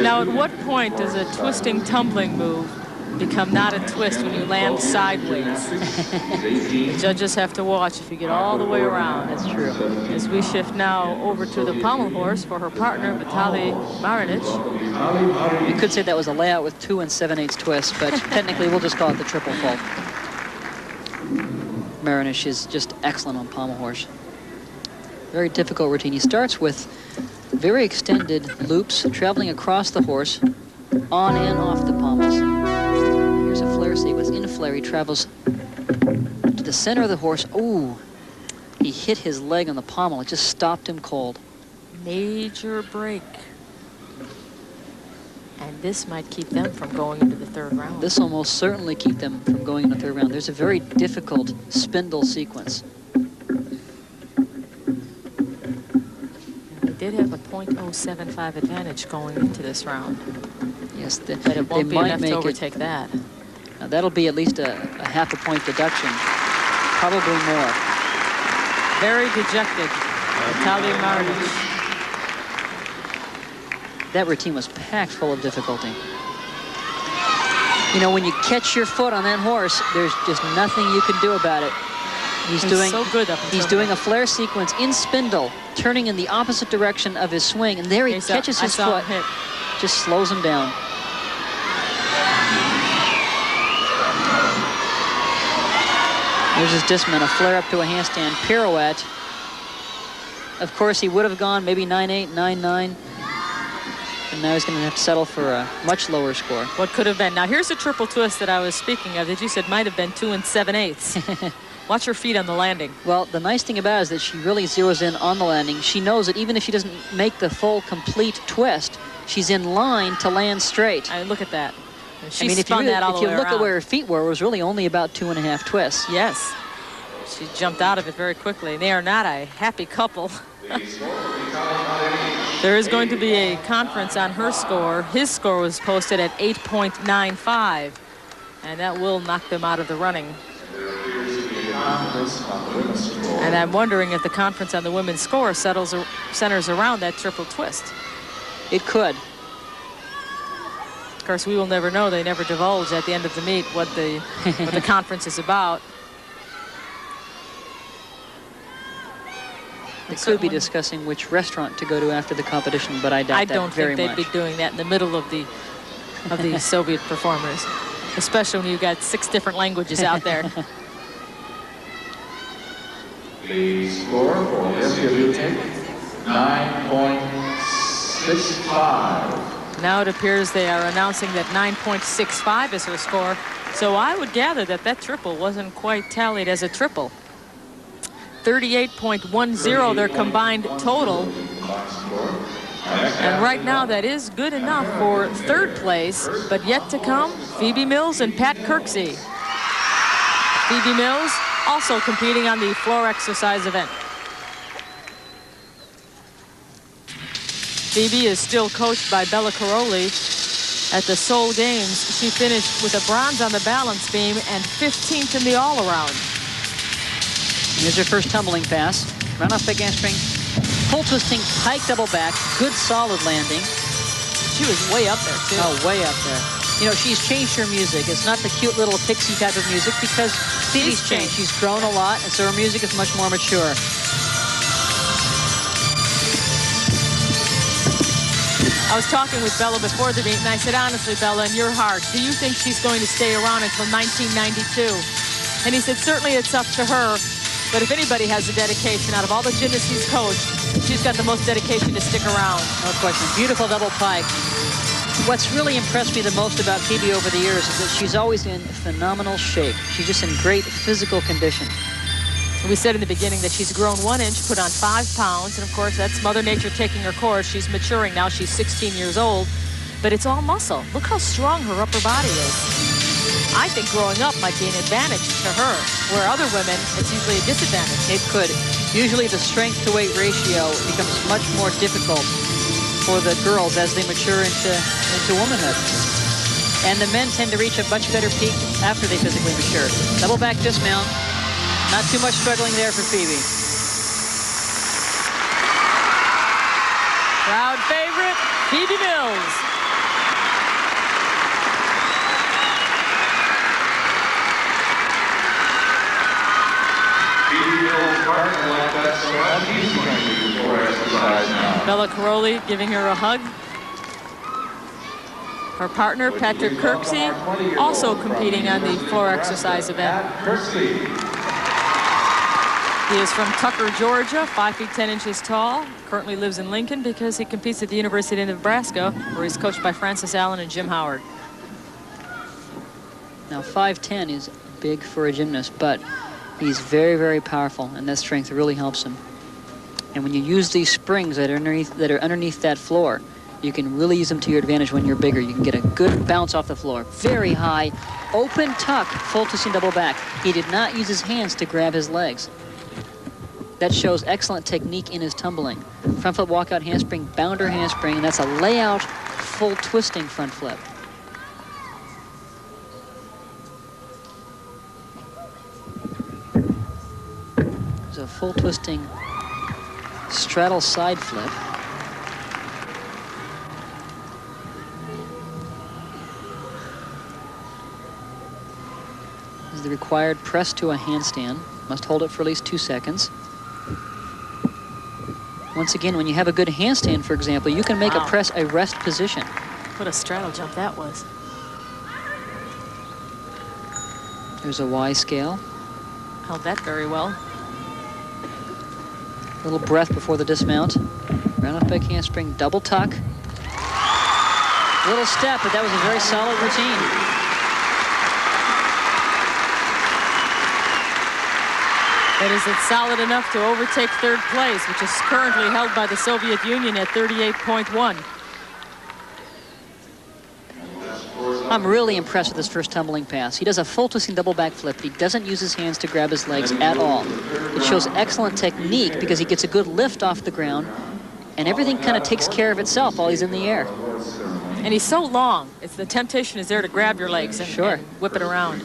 Now, at what point does a twisting tumbling move become not a twist when you land sideways? The judges have to watch if you get all the way around. That's true. As we shift now over to the pommel horse for her partner, Vitaly Marinic. You could say that was a layout with 2 7/8 twists, but technically we'll just call it the triple fault. Marinic is just excellent on pommel horse. Very difficult routine. He starts with very extended loops traveling across the horse, on and off the pommels. Here's a flare sequence. In flare, he travels to the center of the horse. Ooh, he hit his leg on the pommel. It just stopped him cold. Major break. And this might keep them from going into the third round. This will most certainly keep them from going into the third round. There's a very difficult spindle sequence. They did have a .075 advantage going into this round. Yes, but it won't be enough to overtake that. Now that'll be at least a half a point deduction, probably more. Very dejected, Vitaly Marinic. That routine was packed full of difficulty. You know, when you catch your foot on that horse, there's just nothing you can do about it. He's so good up until he's doing a flare sequence in spindle, turning in the opposite direction of his swing, and there he catches his foot, just slows him down. There's his dismount, a flare up to a handstand pirouette. Of course, he would have gone maybe 9-8, 9-9. And now he's going to have to settle for a much lower score. What could have been. Now, here's a triple twist that I was speaking of that you said might have been 2 7/8. Watch her feet on the landing. Well, the nice thing about it is that she really zeroes in on the landing. She knows that even if she doesn't make the full, complete twist, she's in line to land straight. Look at that. She I mean, if you look at where her feet were, it was really only about 2.5 twists. Yes. She jumped out of it very quickly. They are not a happy couple. There is going to be a conference on her score. His score was posted at 8.95, and that will knock them out of the running. And I'm wondering if the conference on the women's score centers around that triple twist. It could. Of course, we will never know. They never divulge at the end of the meet what the conference is about. They could be discussing which restaurant to go to after the competition, but I doubt that very much. I don't think they'd be doing that in the middle of the Soviet performers, especially when you've got 6 different languages out there. The score for this take, 9.65. Now it appears they are announcing that 9.65 is her score. So I would gather that that triple wasn't quite tallied as a triple. 38.10 their combined total. And right now that is good enough for third place, but yet to come, Phoebe Mills and Pat Kirksey. Phoebe Mills also competing on the floor exercise event. Phoebe is still coached by Bella Caroli. At the Seoul Games, she finished with a bronze on the balance beam and 15th in the all-around. Here's her first tumbling pass. Run off the hamstring. Full twisting, pike double back. Good solid landing. She was way up there, too. Oh, way up there. You know, she's changed her music. It's not the cute little pixie type of music because Phoebe's changed. She's grown a lot, and so her music is much more mature. I was talking with Bella before the meet, and I said, honestly, Bella, in your heart, do you think she's going to stay around until 1992? And he said, certainly it's up to her, but if anybody has the dedication out of all the gymnasts he's coached, she's got the most dedication to stick around. No question. Beautiful double pike. What's really impressed me the most about Phoebe over the years is that she's always in phenomenal shape. She's just in great physical condition. We said in the beginning that she's grown 1 inch, put on 5 pounds, and of course that's Mother Nature taking her course. She's maturing now. She's 16 years old, but it's all muscle. Look how strong her upper body is. I think growing up might be an advantage to her, where other women, it's usually a disadvantage. It could. Usually the strength-to-weight ratio becomes much more difficult for the girls as they mature into womanhood. And the men tend to reach a much better peak after they physically mature. Double back dismount. Not too much struggling there for Phoebe. Crowd favorite, Phoebe Mills. Bella Caroli giving her a hug. Her partner, Patrick Kirksey, also competing on the floor exercise event. He is from Tucker, Georgia, 5 feet 10 inches tall. Currently lives in Lincoln because he competes at the University of Nebraska, where he's coached by Francis Allen and Jim Howard. Now 5'10" is big for a gymnast, but he's very, very powerful, and that strength really helps him. And when you use these springs that are underneath that floor, you can really use them to your advantage when you're bigger. You can get a good bounce off the floor. Very high, open tuck, full twisting double back. He did not use his hands to grab his legs. That shows excellent technique in his tumbling. Front flip walkout handspring, bounder handspring, and that's a layout full twisting front flip. There's a full twisting straddle side flip. This is the required press to a handstand. Must hold it for at least 2 seconds. Once again, when you have a good handstand, for example, you can make a press a rest position. What a straddle jump that was. There's a Y scale. Held that very well. A little breath before the dismount. Round off back handspring, double tuck. Little step, but that was a very solid routine. But is it solid enough to overtake third place, which is currently held by the Soviet Union at 38.1? I'm really impressed with this first tumbling pass. He does a full twisting double back flip. He doesn't use his hands to grab his legs at all. It shows excellent technique because he gets a good lift off the ground, and everything kind of takes care of itself while he's in the air. And he's so long. It's the temptation is there to grab your legs and, sure, and whip it around.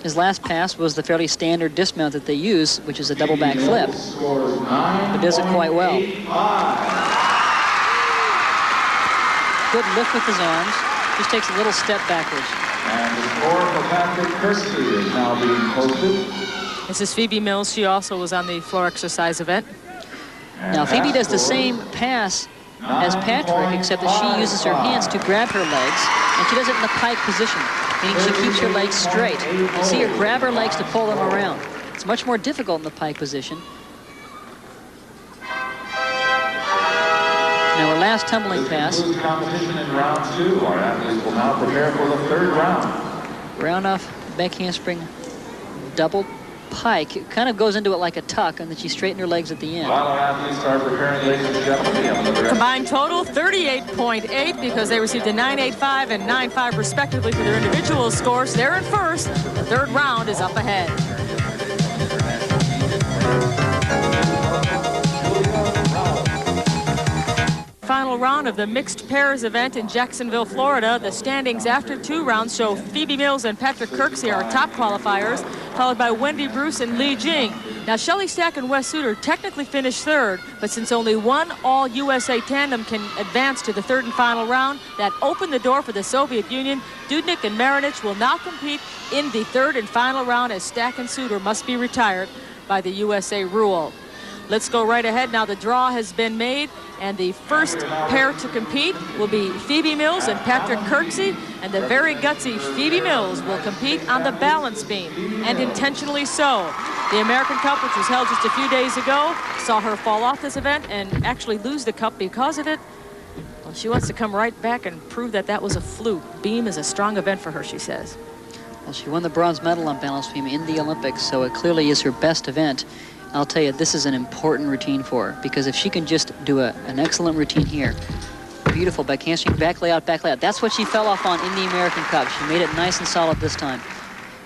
His last pass was the fairly standard dismount that they use, which is a double back flip, but does it quite well. Good lift with his arms, just takes a little step backwards. And the score for Patrick Kirksey is now being posted. This is Phoebe Mills. She also was on the floor exercise event. Now Phoebe does the same pass as Patrick, except that she uses her hands to grab her legs, and she does it in the pike position, meaning she keeps her legs straight. You see her grab her legs to pull them around. It's much more difficult in the pike position. Now our last tumbling pass. Competition in round 2. Our athletes will now prepare for the third round. Round off back handspring, double pike. It kind of goes into it like a tuck, and then she straightened her legs at the end. While our athletes are preparing, ladies and gentlemen, Combined total 38.8 because they received a 9.85 and 9.5 respectively for their individual scores. They're in first. The third round is up ahead. Final round of the mixed pairs event in Jacksonville, Florida. The standings after 2 rounds show Phoebe Mills and Patrick Kirksey are top qualifiers, followed by Wendy Bruce and Li Jing. Now, Shelley Stack and Wes Suter technically finished third, but since only one All-USA tandem can advance to the third and final round, that opened the door for the Soviet Union. Dudnik and Marinich will now compete in the third and final round as Stack and Suter must be retired by the USA rule. Let's go right ahead. Now the draw has been made, and the first pair to compete will be Phoebe Mills and Patrick Kirksey, and the very gutsy Phoebe Mills will compete on the balance beam, and intentionally so. The American Cup, which was held just a few days ago, saw her fall off this event and actually lose the cup because of it. Well, she wants to come right back and prove that that was a fluke. Beam is a strong event for her, she says. Well, she won the bronze medal on balance beam in the Olympics, so it clearly is her best event. I'll tell you, this is an important routine for her, because if she can just do an excellent routine here, beautiful back handspring, back layout, that's what she fell off on in the American Cup. She made it nice and solid this time.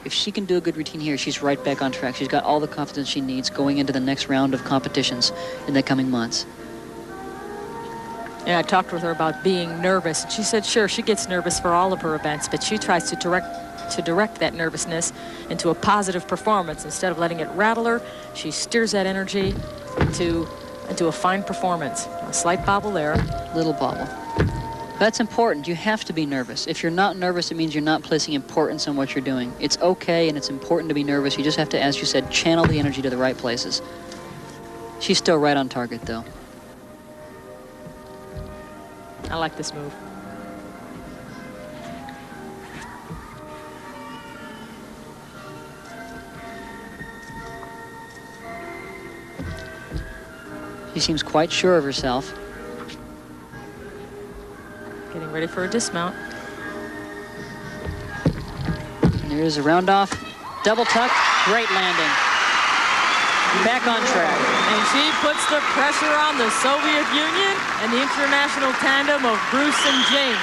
If she can do a good routine here, she's right back on track. She's got all the confidence she needs going into the next round of competitions in the coming months. Yeah, I talked with her about being nervous, and she said, sure, she gets nervous for all of her events, but she tries to direct that nervousness into a positive performance. Instead of letting it rattle her, she steers that energy to into a fine performance. A slight bobble there. Little bobble. That's important. You have to be nervous. If you're not nervous, it means you're not placing importance on what you're doing. It's okay and it's important to be nervous. You just have to, as you said, channel the energy to the right places. She's still right on target, though. I like this move. She seems quite sure of herself. Getting ready for a dismount. And there's a round off. Double tuck. Great landing. Back on track. And she puts the pressure on the Soviet Union and the international tandem of Bruce and Jane.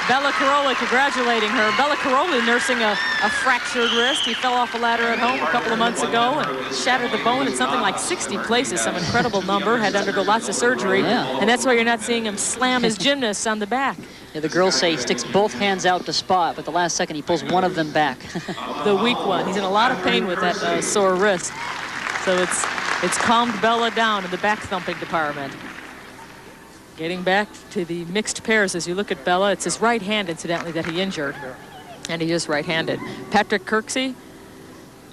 Bella Caroli congratulating her. Bella Caroli nursing a fractured wrist. He fell off a ladder at home a couple of months ago and shattered the bone in something like 60 places, some incredible number, had to undergo lots of surgery. Yeah. And that's why you're not seeing him slam his gymnasts on the back. Yeah, the girls say he sticks both hands out to spot, but the last second he pulls one of them back. The weak one. He's in a lot of pain with that sore wrist. So it's calmed Bella down in the back thumping department. Getting back to the mixed pairs, as you look at Bella, it's his right hand, incidentally, that he injured. And he is right-handed. Patrick Kirksey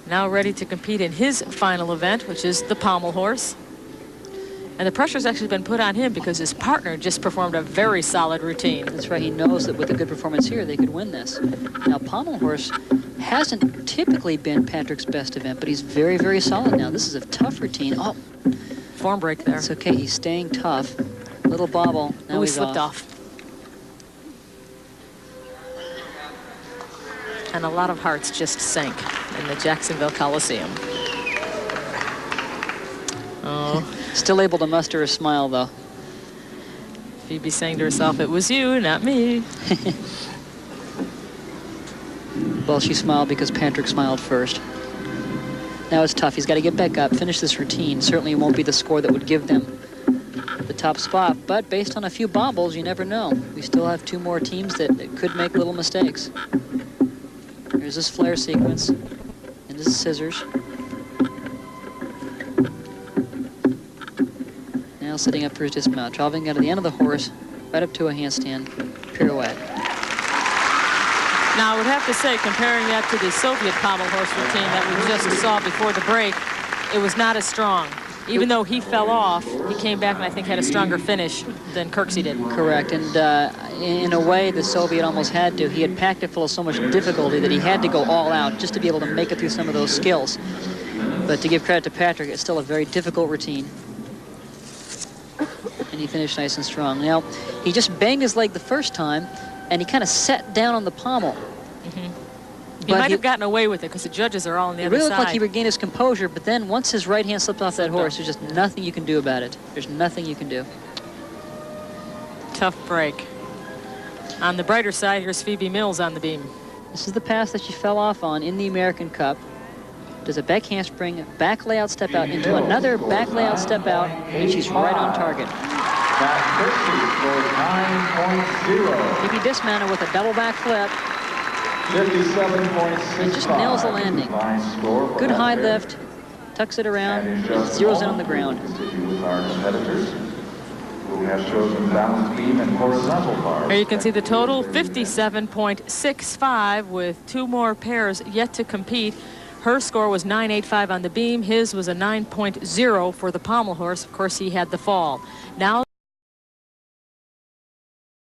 now ready to compete in his final event, which is the pommel horse. And the pressure's actually been put on him because his partner just performed a very solid routine. That's right. He knows that with a good performance here, they could win this. Now, pommel horse hasn't typically been Patrick's best event, but he's very, very solid now. This is a tough routine. Oh, form break there. It's okay. He's staying tough. Little bobble. Now he he's slipped off. And a lot of hearts just sank in the Jacksonville Coliseum. Oh. Still able to muster a smile, though. Phoebe saying to herself, it was you, not me. Well, she smiled because Patrick smiled first. Now it's tough. He's got to get back up, finish this routine. Certainly it won't be the score that would give them the top spot, but based on a few bobbles, you never know. We still have two more teams that could make little mistakes. Here's this flare sequence, and this is scissors. Now setting up for his dismount, traveling out of the end of the horse, right up to a handstand pirouette. Now, I would have to say, comparing that to the Soviet pommel horse routine that we just saw before the break, it was not as strong. Even though he fell off, he came back and I think had a stronger finish than Kirksey did. Correct, and in a way, the Soviet almost had to. He had packed it full of so much difficulty that he had to go all out just to be able to make it through some of those skills. But to give credit to Patrick, it's still a very difficult routine. And he finished nice and strong. Now, he just banged his leg the first time, and he kind of sat down on the pommel. Mm-hmm. He might have gotten away with it because the judges are all on the other side. It really looked like he regained his composure, but then once his right hand slipped off that horse, there's just nothing you can do about it. There's nothing you can do. Tough break. On the brighter side, here's Phoebe Mills on the beam. This is the pass that she fell off on in the American Cup. Does a back handspring, back layout step out into another back layout step out, and she's right on target. Phoebe dismounted with a double back flip. 57.6. And just nails the landing. Good high lift, tucks it around, and zeroes in on the ground. Continue with our competitors who have chosen balance beam and horizontal bars. Here you can see the total, 57.65 with two more pairs yet to compete. Her score was 9.85 on the beam. His was a 9.0 for the pommel horse. Of course, he had the fall. Now